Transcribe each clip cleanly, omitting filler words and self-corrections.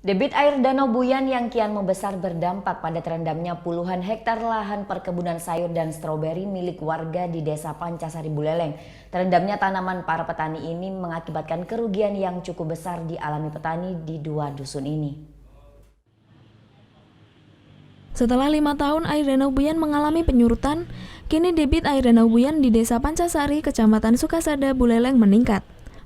Debit air Danau Buyan yang kian membesar berdampak pada terendamnya puluhan hektar lahan perkebunan sayur dan stroberi milik warga di Desa Pancasari Buleleng. Terendamnya tanaman para petani ini mengakibatkan kerugian yang cukup besar dialami petani di dua dusun ini. Setelah 5 tahun air Danau Buyan mengalami penyurutan, kini debit air Danau Buyan di Desa Pancasari, Kecamatan Sukasada, Buleleng meningkat.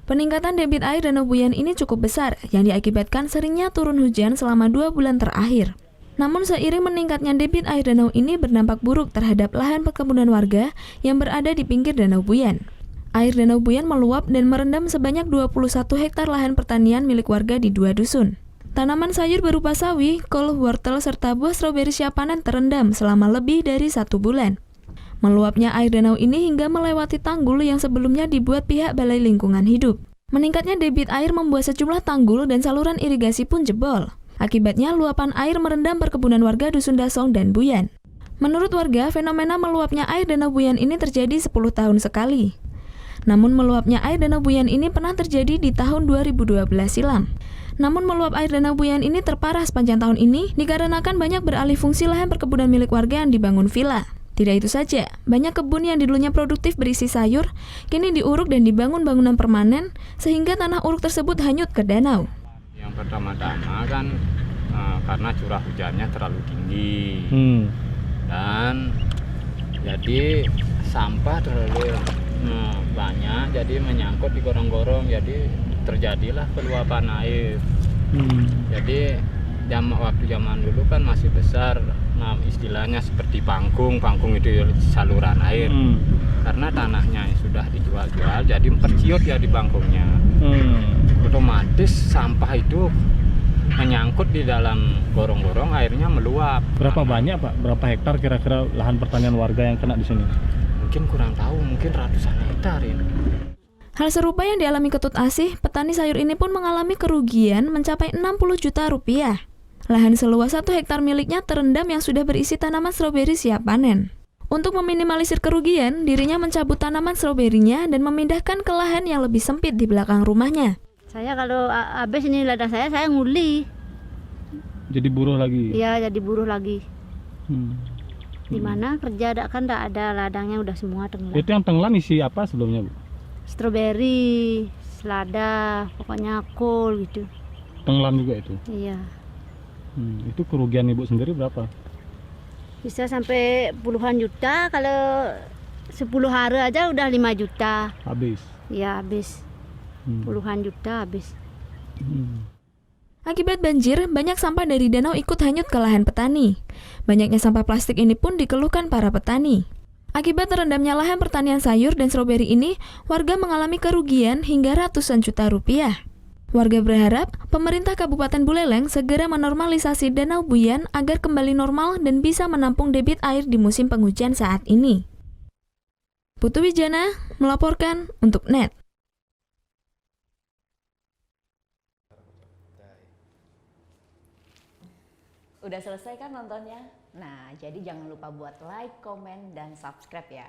Peningkatan debit air Danau Buyan ini cukup besar yang diakibatkan seringnya turun hujan selama 2 bulan terakhir. Namun seiring meningkatnya debit air danau ini berdampak buruk terhadap lahan perkebunan warga yang berada di pinggir Danau Buyan. Air Danau Buyan meluap dan merendam sebanyak 21 hektar lahan pertanian milik warga di dua dusun. Tanaman sayur berupa sawi, kol, wortel, serta buah stroberi siap panen terendam selama lebih dari 1 bulan. Meluapnya air danau ini hingga melewati tanggul yang sebelumnya dibuat pihak Balai Lingkungan Hidup. Meningkatnya debit air membuat sejumlah tanggul dan saluran irigasi pun jebol. Akibatnya luapan air merendam perkebunan warga Dusun Dasong dan Buyan. Menurut warga, fenomena meluapnya air Danau Buyan ini terjadi 10 tahun sekali. Namun meluapnya air Danau Buyan ini pernah terjadi di tahun 2012 silam. Namun meluap air Danau Buyan ini terparah sepanjang tahun ini dikarenakan banyak beralih fungsi lahan perkebunan milik warga yang dibangun villa. Tidak itu saja, banyak kebun yang dulunya produktif berisi sayur, kini diuruk dan dibangun bangunan permanen, sehingga tanah uruk tersebut hanyut ke danau. Yang pertama-tama kan karena curah hujannya terlalu tinggi, dan jadi sampah terlalu banyak, jadi menyangkut di gorong-gorong, jadi terjadilah peluapan air. Jadi waktu zaman dulu kan masih besar, nah istilahnya seperti pangkung itu saluran air. Karena tanahnya sudah dijual-jual, jadi memperciut ya di pangkungnya. Otomatis sampah itu menyangkut di dalam gorong-gorong, airnya meluap. Berapa banyak Pak? Berapa hektar kira-kira lahan pertanian warga yang kena di sini? Mungkin kurang tahu, mungkin ratusan hektar ini. Hal serupa yang dialami Ketut Asih, petani sayur ini pun mengalami kerugian mencapai 60 juta rupiah. Lahan seluas 1 hektar miliknya terendam yang sudah berisi tanaman stroberi siap panen. Untuk meminimalisir kerugian, dirinya mencabut tanaman stroberinya dan memindahkan ke lahan yang lebih sempit di belakang rumahnya. Saya kalau habis ini ladang saya nguli. Jadi buruh lagi? Iya, jadi buruh lagi. Di mana kerja kan tidak ada, ladangnya udah semua tenggelam. Itu yang tenggelam isi apa sebelumnya, Bu? Stroberi, selada, pokoknya kol gitu. Tenggelam juga itu? Iya. Itu kerugian Ibu sendiri berapa? Bisa sampai puluhan juta, kalau 10 hari aja udah 5 juta. Habis? Iya, habis. Puluhan juta habis. Akibat banjir, banyak sampah dari danau ikut hanyut ke lahan petani. Banyaknya sampah plastik ini pun dikeluhkan para petani. Akibat terendamnya lahan pertanian sayur dan stroberi ini, warga mengalami kerugian hingga ratusan juta rupiah. Warga berharap pemerintah Kabupaten Buleleng segera menormalisasi Danau Buyan agar kembali normal dan bisa menampung debit air di musim penghujan saat ini. Putu Wijana melaporkan untuk NET. Udah selesai kan nontonnya? Nah, jadi jangan lupa buat like, komen, dan subscribe ya.